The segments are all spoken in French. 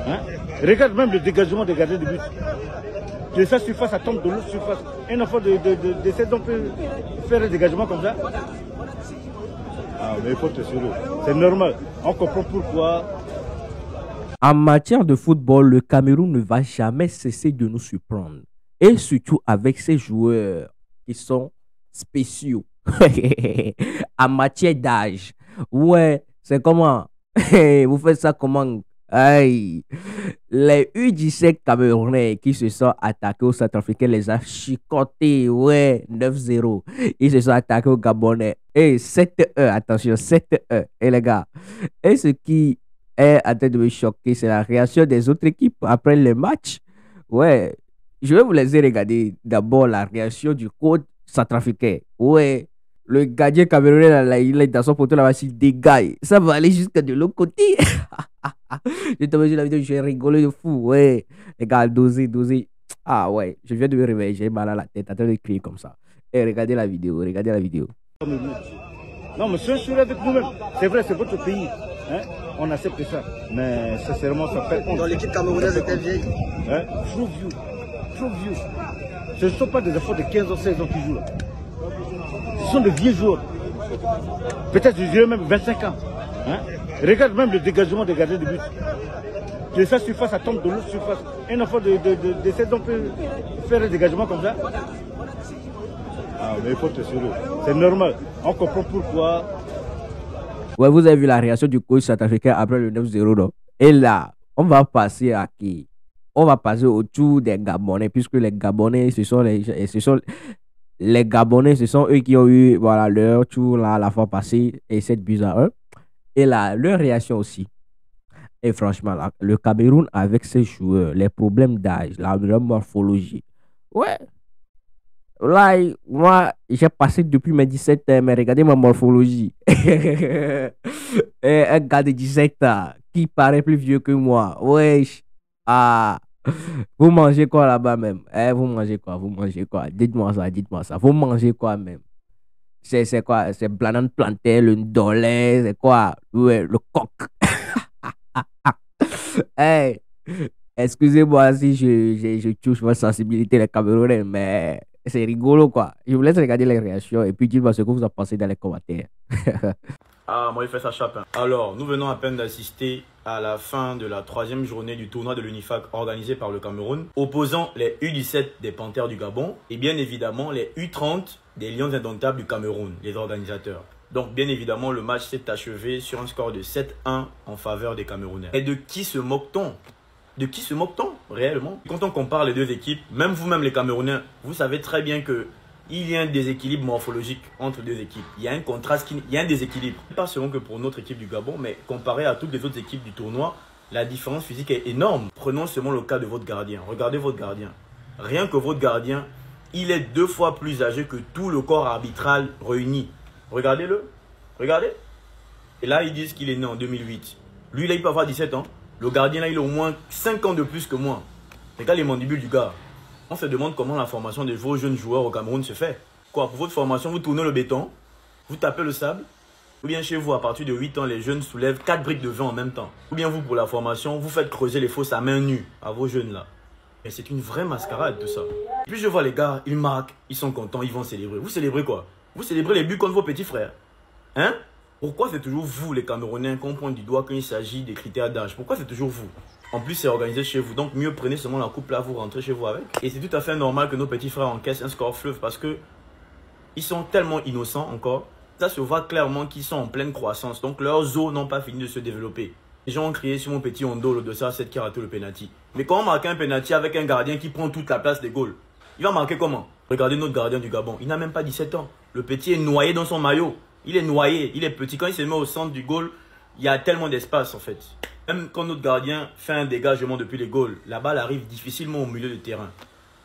Hein? Regarde même le dégagement des gardiens de but. De sa surface, ça tombe de l'autre surface. Un enfant de 16 ans peut faire un dégagement comme ça. Ah, mais il faut te sérieux. C'est normal. On comprend pourquoi. En matière de football, le Cameroun ne va jamais cesser de nous surprendre. Et surtout avec ses joueurs qui sont spéciaux. En matière d'âge. Ouais, c'est comment? Vous faites ça comment? Aïe. Les U17 camerounais qui se sont attaqués aux Centrafricains les a chicotés. Ouais, 9-0. Ils se sont attaqués aux Gabonais. Et 7-1. Attention, 7-1. Et les gars, et ce qui est en train de me choquer, c'est la réaction des autres équipes après le match. Ouais, je vais vous laisser regarder d'abord la réaction du coach centrafricain. Ouais, le gardien camerounais, là, il est dans son poteau là-bas, il dégage. Ça va aller jusqu'à de l'autre côté. Je te sur la vidéo, j'ai rigolé de fou. Ouais, les gars, dosez, dosez. Ah ouais, je viens de me réveiller, j'ai mal à la tête, en train de crier comme ça. Et regardez la vidéo, regardez la vidéo. Non, mais soyez avec nous-mêmes. C'est vrai, c'est votre pays. Hein? On accepte ça. Mais sincèrement, ça fait honte. Dans l'équipe camerounaise était vieille. Hein? Trop vieux. Trop vieux. Ce ne sont pas des enfants de 15 ans, 16 ans qui jouent là. Ce sont de vieux joueurs. Peut-être je dirais même 25 ans. Hein? Regarde même le dégagement des gardiens de but. De sa surface, ça tombe de l'autre surface. Un enfant de 16 ans peut faire un dégagement comme ça. Ah, mais il faut te sérieux. C'est normal. On comprend pourquoi. Ouais, vous avez vu la réaction du coach centrafricain après le 9-0, non? Et là, on va passer à qui? On va passer autour des Gabonais, puisque les Gabonais, ce sont eux qui ont eu voilà, leur tour là, la fois passée et 7-1. Et là, leur réaction aussi. Et franchement, là, le Cameroun avec ses joueurs, les problèmes d'âge, leur morphologie. Ouais. Là, moi, j'ai passé depuis mes 17 ans, mais regardez ma morphologie. Et un gars de 17 ans qui paraît plus vieux que moi. Wesh. Ah. Vous mangez quoi là-bas même? Vous mangez quoi? Vous mangez quoi? Dites-moi ça, dites-moi ça. Vous mangez quoi même? C'est quoi? C'est banane plantain, le ndolé, c'est quoi? Ouais, le coq. Hey, excusez-moi si je touche votre sensibilité, les Camerounais, mais c'est rigolo quoi. Je vous laisse regarder les réactions et puis dites-moi ce que vous en pensez dans les commentaires. Ah, moi il fait sa chape. Alors, nous venons à peine d'assister à la fin de la 3e journée du tournoi de l'UNIFAC organisé par le Cameroun, opposant les U17 des Panthères du Gabon et bien évidemment les U30 des Lions Indomptables du Cameroun, les organisateurs. Donc bien évidemment, le match s'est achevé sur un score de 7-1 en faveur des Camerounais. Et de qui se moque-t-on? De qui se moque-t-on réellement? Quand on compare les deux équipes, même vous-même les Camerounais, vous savez très bien que il y a un déséquilibre morphologique entre deux équipes. Il y a un contraste, il y a un déséquilibre. Pas seulement que pour notre équipe du Gabon, mais comparé à toutes les autres équipes du tournoi, la différence physique est énorme. Prenons seulement le cas de votre gardien. Regardez votre gardien. Rien que votre gardien, il est 2 fois plus âgé que tout le corps arbitral réuni. Regardez-le. Regardez. Et là, ils disent qu'il est né en 2008. Lui, là, il peut avoir 17 ans. Le gardien, là, il a au moins 5 ans de plus que moi. Regarde les mandibules du gars. On se demande comment la formation de vos jeunes joueurs au Cameroun se fait. Quoi, pour votre formation, vous tournez le béton, vous tapez le sable, ou bien chez vous, à partir de 8 ans, les jeunes soulèvent 4 briques de vin en même temps. Ou bien vous, pour la formation, vous faites creuser les fosses à main nue à vos jeunes là. Et c'est une vraie mascarade tout ça. Et puis je vois les gars, ils marquent, ils sont contents, ils vont célébrer. Vous célébrez quoi? Vous célébrez les buts contre vos petits frères. Hein? Pourquoi c'est toujours vous, les Camerounais, qu'on pointe du doigt quand il s'agit des critères d'âge? Pourquoi c'est toujours vous? En plus, c'est organisé chez vous. Donc, mieux prenez seulement la coupe là, vous rentrez chez vous avec. Et c'est tout à fait normal que nos petits frères encaissent un score fleuve parce que ils sont tellement innocents encore. Ça se voit clairement qu'ils sont en pleine croissance. Donc, leurs os n'ont pas fini de se développer. Les gens ont crié sur mon petit Hondo, le 207 qui a raté le penalty. Mais comment marquer un penalty avec un gardien qui prend toute la place des goals? Il va marquer comment? Regardez notre gardien du Gabon. Il n'a même pas 17 ans. Le petit est noyé dans son maillot. Il est noyé. Il est petit. Quand il se met au centre du goal, il y a tellement d'espace en fait. Même quand notre gardien fait un dégagement depuis les goals, la balle arrive difficilement au milieu de terrain.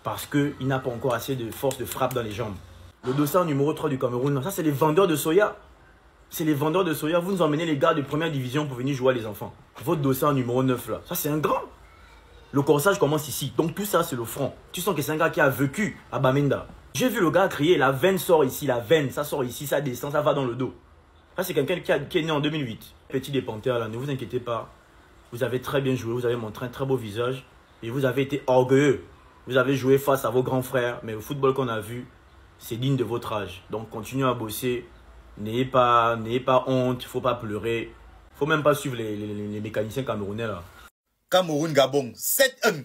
Parce qu'il n'a pas encore assez de force de frappe dans les jambes. Le dossard numéro 3 du Cameroun, ça c'est les vendeurs de soya. C'est les vendeurs de soya. Vous nous emmenez les gars de première division pour venir jouer à les enfants. Votre dossard numéro 9 là, ça c'est un grand. Le corsage commence ici. Donc tout ça c'est le front. Tu sens que c'est un gars qui a vécu à Bamenda. J'ai vu le gars crier, la veine sort ici, la veine, ça sort ici, ça descend, ça va dans le dos. Ça c'est quelqu'un qui est né en 2008. Petit des Panthères là, ne vous inquiétez pas. Vous avez très bien joué, vous avez montré un très beau visage et vous avez été orgueilleux. Vous avez joué face à vos grands frères, mais le football qu'on a vu, c'est digne de votre âge. Donc continuez à bosser, n'ayez pas honte, il ne faut pas pleurer. Il ne faut même pas suivre les mécaniciens camerounais là. Cameroun, Gabon, 7-1.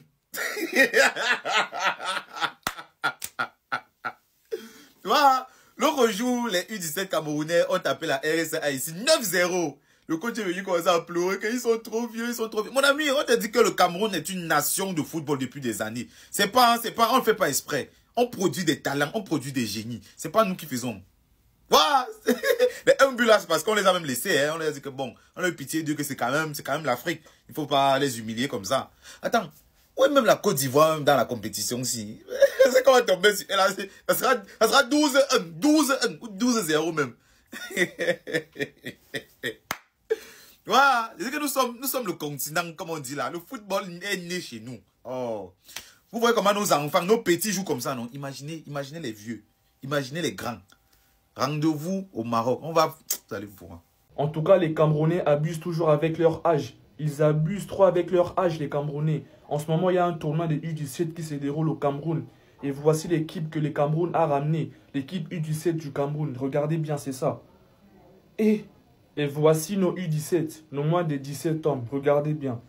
Tu vois, l'autre jour, les U17 camerounais ont tapé la RSA ici 9-0. Le coach est venu commencer à pleurer qu'ils sont trop vieux, ils sont trop vieux. Mon ami, on te dit que le Cameroun est une nation de football depuis des années. On ne fait pas exprès. On produit des talents, on produit des génies. C'est pas nous qui faisons. Voilà. Les 1 but là, c'est parce qu'on les a même laissés. Hein. On leur a dit que bon, on a eu pitié d'eux que c'est quand même l'Afrique. Il ne faut pas les humilier comme ça. Attends, où est même la Côte d'Ivoire dans la compétition aussi? C'est comment tomber sur elle. Ça sera 12-1, 12-1 ou 12-0 même. Voilà, c'est que nous sommes le continent, comme on dit là. Le football est né chez nous. Oh. Vous voyez comment nos enfants, nos petits jouent comme ça, non? Imaginez les vieux. Imaginez les grands. Rendez-vous au Maroc. Vous allez voir. En tout cas, les Camerounais abusent toujours avec leur âge. Ils abusent trop avec leur âge, les Camerounais. En ce moment, il y a un tournoi des U17 qui se déroule au Cameroun. Et voici l'équipe que le Cameroun a ramenée. L'équipe U17 du Cameroun. Regardez bien, c'est ça. Et voici nos U17, nos moins de 17 ans. Regardez bien.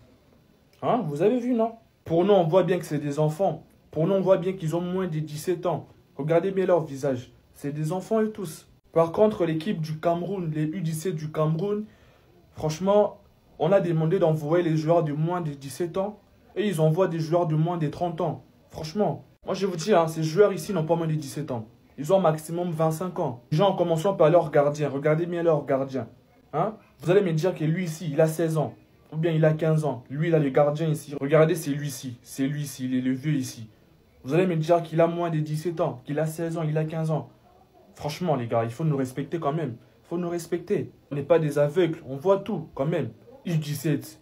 Hein, vous avez vu, non? Pour nous, on voit bien que c'est des enfants. Pour nous, on voit bien qu'ils ont moins de 17 ans. Regardez bien leur visage. C'est des enfants et tous. Par contre, l'équipe du Cameroun, les U17 du Cameroun, franchement, on a demandé d'envoyer les joueurs de moins de 17 ans et ils envoient des joueurs de moins de 30 ans. Franchement, moi je vous dis, hein, ces joueurs ici n'ont pas moins de 17 ans. Ils ont maximum 25 ans. Déjà en commençant par leur gardien. Regardez bien leur gardien. Hein? Vous allez me dire que lui ici, il a 16 ans. Ou bien il a 15 ans. Lui, il a le gardien ici. Regardez, c'est lui-ci. C'est lui-ci, il est le vieux ici. Vous allez me dire qu'il a moins de 17 ans, qu'il a 16 ans, il a 15 ans. Franchement, les gars, il faut nous respecter quand même. Il faut nous respecter. On n'est pas des aveugles, on voit tout quand même. U17,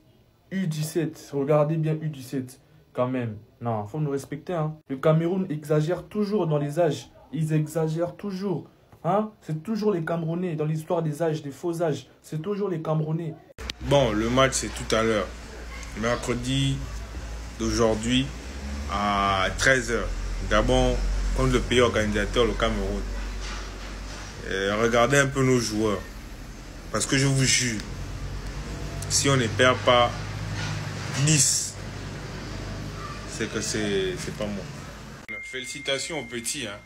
U17, regardez bien U17 quand même. Non, il faut nous respecter. Hein. Le Cameroun exagère toujours dans les âges. Ils exagèrent toujours. Hein? C'est toujours les Camerounais dans l'histoire des âges, des faux âges. C'est toujours les Camerounais. Bon, le match, c'est tout à l'heure. Mercredi d'aujourd'hui à 13 h. Gabon contre le pays organisateur, le Cameroun. Et regardez un peu nos joueurs. Parce que je vous jure, si on ne perd pas 10, c'est que c'est pas moi. Félicitations aux petits. Hein.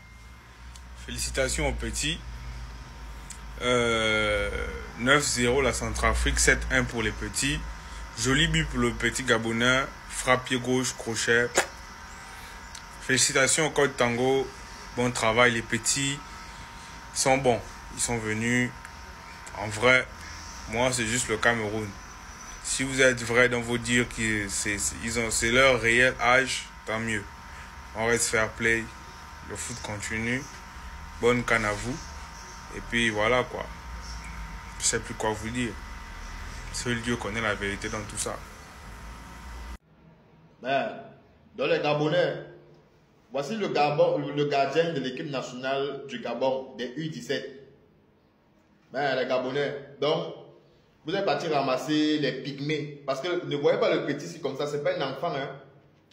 Félicitations aux petits. 9-0 la Centrafrique, 7-1 pour les petits. Joli but pour le petit Gabonais. Frappe pied gauche, crochet. Félicitations au coach Tango. Bon travail, les petits sont bons. Ils sont venus. En vrai, moi, c'est juste le Cameroun. Si vous êtes vrai dans vos dires que c'est leur réel âge, tant mieux. On reste fair play. Le foot continue. Bonne canne à vous. Et puis voilà quoi. Je sais plus quoi vous dire. Seul Dieu connaît la vérité dans tout ça. Mais, dans les Gabonais, voici le gardien de l'équipe nationale du Gabon, des U17. Mais les Gabonais, donc, vous êtes parti ramasser les pygmées. Parce que ne voyez pas le petit ici comme ça, c'est pas un enfant. Hein.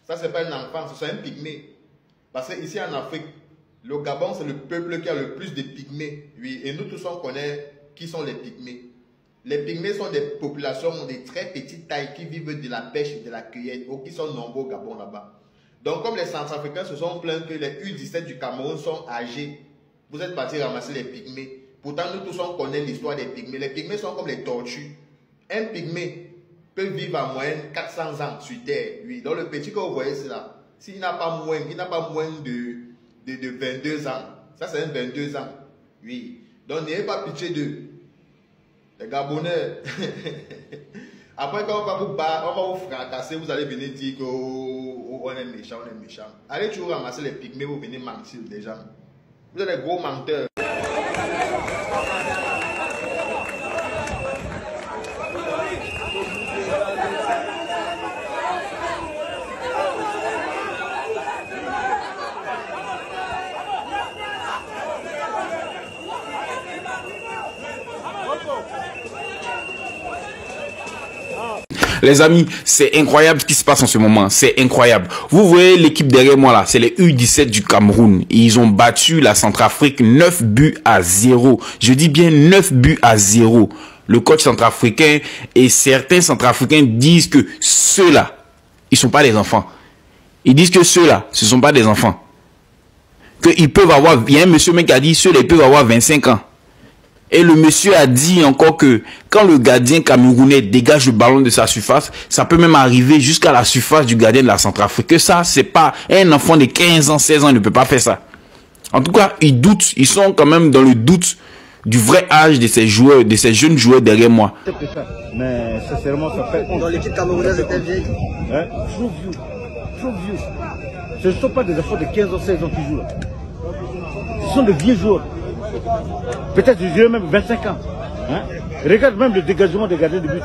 Ça, c'est pas un enfant, c'est un pygmée. Parce que ici en Afrique, le Gabon, c'est le peuple qui a le plus de pygmées. Oui, et nous tous, on connaît qui sont les pygmées. Les pygmées sont des populations de très petite taille qui vivent de la pêche et de la cueillette, ou qui sont nombreux au Gabon là-bas. Donc, comme les Centrafricains se sont plaints que les U17 du Cameroun sont âgés, vous êtes partis ramasser les pygmées. Pourtant, nous tous, on connaît l'histoire des pygmées. Les pygmées sont comme les tortues. Un pygmée peut vivre en moyenne 400 ans sur Terre. Oui, donc le petit que vous voyez, c'est là. S'il n'a pas moins, de 22 ans. Ça, c'est un 22 ans. Oui. Donc, n'ayez pas pitié d'eux. Les Gabonais. Après, quand on va vous battre, on va vous fracasser, vous allez venir dire qu'on est méchant, on est méchant. Allez toujours ramasser les pygmées, vous venez mentir les gens. Vous êtes des gros menteurs. Les amis, c'est incroyable ce qui se passe en ce moment. C'est incroyable. Vous voyez l'équipe derrière moi là, c'est les U17 du Cameroun. Ils ont battu la Centrafrique 9 buts à 0. Je dis bien 9 buts à 0. Le coach centrafricain et certains centrafricains disent que ceux-là, ils sont pas des enfants. Ils disent que ceux-là, ce sont pas des enfants. Qu'ils peuvent avoir, il y a un monsieur qui a dit ceux-là, ils peuvent avoir 25 ans. Et le monsieur a dit encore que quand le gardien camerounais dégage le ballon de sa surface, ça peut même arriver jusqu'à la surface du gardien de la Centrafrique. Que ça, c'est pas un enfant de 15 ans, 16 ans, il ne peut pas faire ça. En tout cas, ils doutent, ils sont quand même dans le doute du vrai âge de ces joueurs, de ces jeunes joueurs derrière moi. Mais sincèrement, ça fait honte. Dans l'équipe camerounaise était vieille. Hein? Trop vieux. Trop vieux. Ce ne sont pas des enfants de 15 ans, 16 ans qui jouent là. Ce sont de vieux joueurs. Peut-être je dirais même 25 ans. Hein? Regarde même le dégagement des gardiens de but.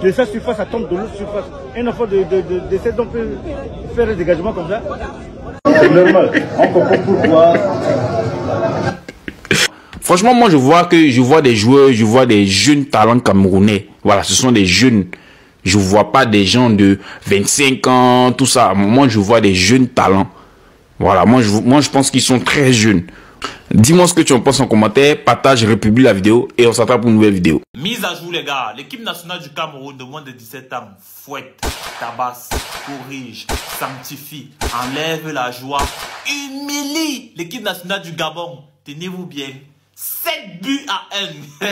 De sa surface, ça tombe de l'autre surface. Un enfant de 16 ans peut faire un dégagement comme ça. C'est normal. On comprend pourquoi. Franchement, moi, je vois des joueurs, je vois des jeunes talents camerounais. Voilà, ce sont des jeunes. Je vois pas des gens de 25 ans, tout ça. Moi, je vois des jeunes talents. Voilà, moi, je pense qu'ils sont très jeunes. Dis-moi ce que tu en penses en commentaire, partage, republie la vidéo et on s'attrape pour une nouvelle vidéo. Mise à jour les gars, l'équipe nationale du Cameroun de moins de 17 ans fouette, tabasse, corrige, sanctifie, enlève la joie, humilie l'équipe nationale du Gabon. Tenez-vous bien, 7 buts à 1.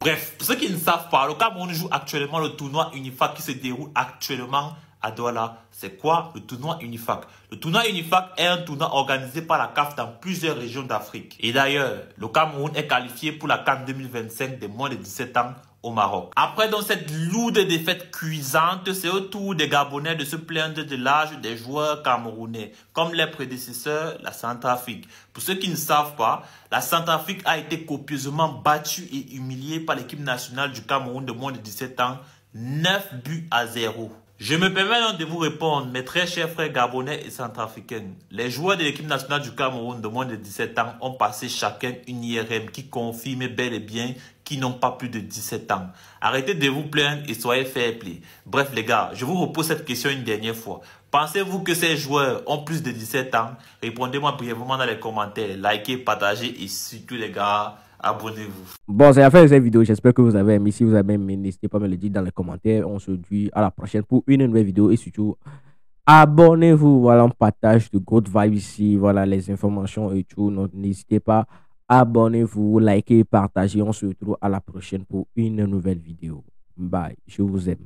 Bref, pour ceux qui ne savent pas, le Cameroun joue actuellement le tournoi UNIFAC qui se déroule actuellement à Douala. C'est quoi le tournoi UNIFAC? Le tournoi UNIFAC est un tournoi organisé par la CAF dans plusieurs régions d'Afrique. Et d'ailleurs, le Cameroun est qualifié pour la CAN 2025 des moins de 17 ans au Maroc. Après donc cette lourde défaite cuisante, c'est au tour des Gabonais de se plaindre de l'âge des joueurs camerounais, comme les prédécesseurs, la Centrafrique. Pour ceux qui ne savent pas, la Centrafrique a été copieusement battue et humiliée par l'équipe nationale du Cameroun de moins de 17 ans, 9 buts à 0. Je me permets donc de vous répondre, mes très chers frères gabonais et centrafricains. Les joueurs de l'équipe nationale du Cameroun de moins de 17 ans ont passé chacun une IRM qui confirme bel et bien qu'ils n'ont pas plus de 17 ans. Arrêtez de vous plaindre et soyez fair play. Bref les gars, je vous repose cette question une dernière fois. Pensez-vous que ces joueurs ont plus de 17 ans? Répondez-moi brièvement dans les commentaires. Likez, partagez et surtout les gars, abonnez-vous. Bon, c'est la fin de cette vidéo. J'espère que vous avez aimé. Si vous avez aimé, n'hésitez pas à me le dire dans les commentaires. On se dit à la prochaine pour une nouvelle vidéo. Et surtout, abonnez-vous. Voilà, on partage de good vibes ici. Voilà, les informations et tout. N'hésitez pas. Abonnez-vous, likez, partagez. On se retrouve à la prochaine pour une nouvelle vidéo. Bye. Je vous aime.